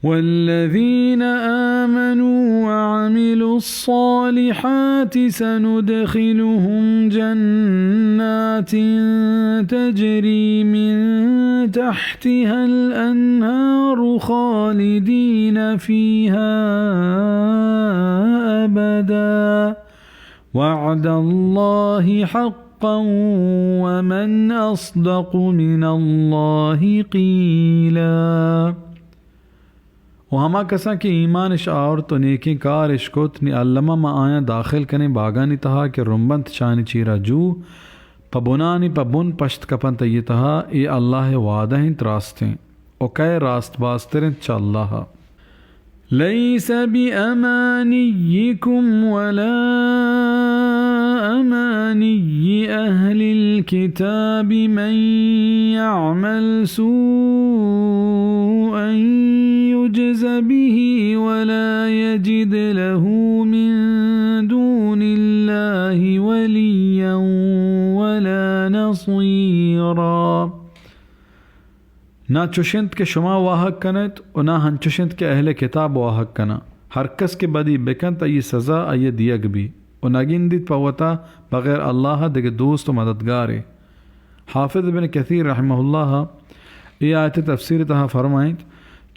والذين آمنوا وعملوا الصالحات سندخلهم جنات تجري من تحتها الأنهار خالدين فيها أبدا وعد الله حقا ومن أصدق من الله قيلا. و हमा कसा कि ईमान इश और तो नेकी कार इश्कोत नि अल्लमा मा आया दाखिल कने बागानी तहा कि रुम्बंत शानी चीरा जू पबुनानी पबुन पश्त कपन तय तहा ये अल्लाह वादा हैं रास्ते ओ कै रास्त बास्तरें चल्लाह लैस बिअमानियिकुम वला अमानिय्यि अहलिल किताबि मन यअमल सूअन युज्ज़ बिही वला यजिद लहू मिन दूनिल्लाहि वलिय्यन वला नसीरा। ना चुशिंत के शुमा वाहक कनत और ना हंचुशिंत के अहले किताब वाहक कना हर कस के बदी बेकंत ये सज़ा ये दियग भी और नगिंदित पवता बग़ैर अल्लाह दिगे दोस्त व मददगारे। हाफिज़ इब्न कसीर रहमहुल्लाह ये आयत तफसीर तहा फरमाइंद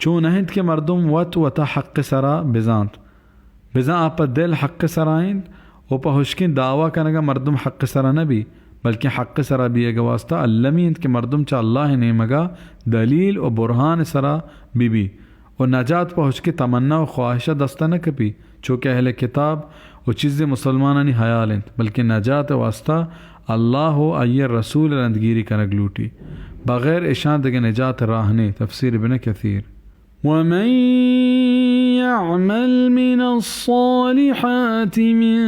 चून अहिंद के मर्दुम वत वता हक़ सरा बिजांत बिजा आप दिल हक़ सराइंद ओ पहुशकिन दावा कनगा मर्दुम हक़ सरा नबी बल्कि हक़ सरा भी एक वास्ता अल्लमींद के मर्दुम चा अल्लाह ने मगा दलील और बुरहान सरा बीबी और नजात पहुँच के तमन्ना और ख्वाहिशा दस्ता न कपी चूँकि अहले किताब और चीज़ मुसलमानी हयाल बल्कि नजात वास्ता अल्लाह हो आये रसूल रंदगिरी कनक लूटी बग़ैर इशान दगे नजात राहने। तफसीर इब्न कसीर वमन यअमल मिनस्सालिहाति मिन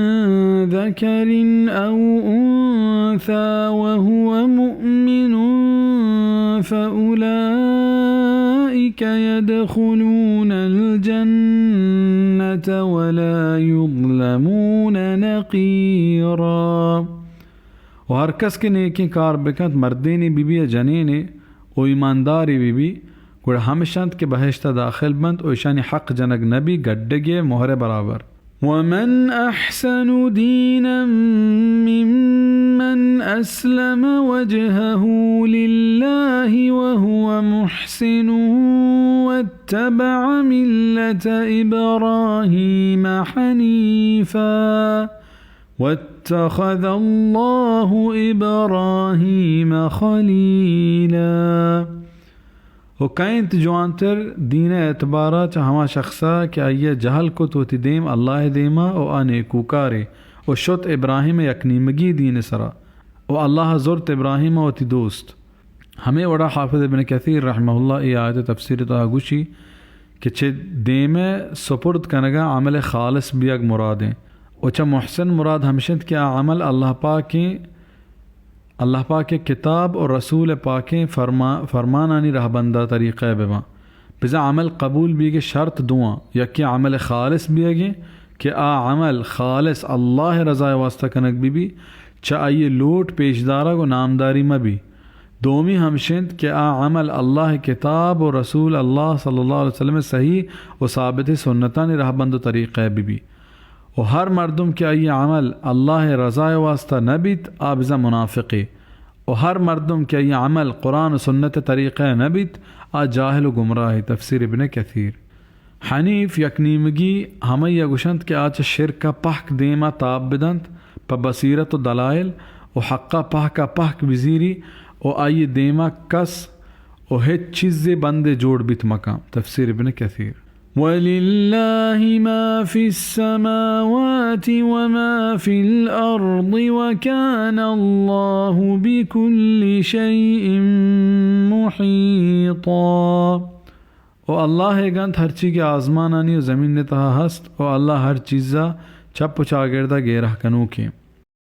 ज़करिन औ उन्सा वहुव मुअमिनुन फउलाइक यदखुलूनल जन्नत वला युज़लमून नक़ीरा। और हर कस के नेकी कार बेकंत मर्देनी बीबी जनेने ओ ईमानदारी बीबी गुड़ हमेशंत के बहश्ता दाखिल बंद ओ ईशानी हक़ जनक नबी गड्डगे मोहरे बराबर। वमन अहसनु दीनम मिम्मन अस्लम वजहहु लिल्लाहि वहुव मुहसिनुन वत्तबअ मिल्लत इब्राहीम हनीफा वत्तख़ज़ अल्लाहु इब्राहीम खलीला। वो कैंत जुआंतर दीन एतबारा चा हमा शख्सा कि आइया जहल को तो देम अल्लाह देमा ओ आने कुकारे ओ शुत इब्राहिम यकनीमगी दीन सरा ओ अल्लाह ज़ुर्त इब्राहिम ओ ती दोस्त। हमें वड़ा हाफिज़ इब्न कसीर रहमहुल्लाह ये आयत तफसीर तागुशी कि चे देमे सुपुर्द कनगा अमल खालिस बियग मुरादें ओ चा मुहसन मुराद हमशद क्या अमल अल्लाह पाक के किताब और रसूल पाकें फरमानानी रहबंदा तरीक़ा बेमा बिज़ा अमल कबूल भी के शर्त दुआ या कि अमल खालिस भी आगे कि अमल खालिस अल्लाह रज़ा वास्ता कनक भी चाहिए लोट पेशदारा को नामदारी में भी दोमी हमशिंद कि अमल अल्लाह किताब और रसूल अल्लाह सल्लल्लाहु अलैहि वसल्लम सही और साबित सुन्नतानी रहबंद तरीक़ा भी और हर मर्दुम के आइए अमल अल्लाह रज़ा वास्ता नबीत आबिज़ा मुनाफ़िक़ी और हर मर्दुम के आइए अमल कुरान सुन्नत तरीक़ा नबीत आ जाहिल व गुमराह। तफसीर इब्न कसीर हनीफ यकनीमगी हमैया गुशंत के आज शिरक का पहक देमा ताब बिदंत प बसीरत व दलाइल और हक्का पहक वज़ीरी और आइए देमा कस और हिच चीज़े बंदे जोड़ बित मकाम। तफसीर इब्न कसीर वलिल्लाहि मा फिस्समावाति वमा फिल अर्दि वकान अल्लाहु बिकुल्लि शैइन मुहीता। और अल्लाह गंत हर चीज़ के आज़मानानी और ज़मीन ने तहा हस्त और अल्लाह हर चीज़ा छप चागिरदा गेरह कनू के।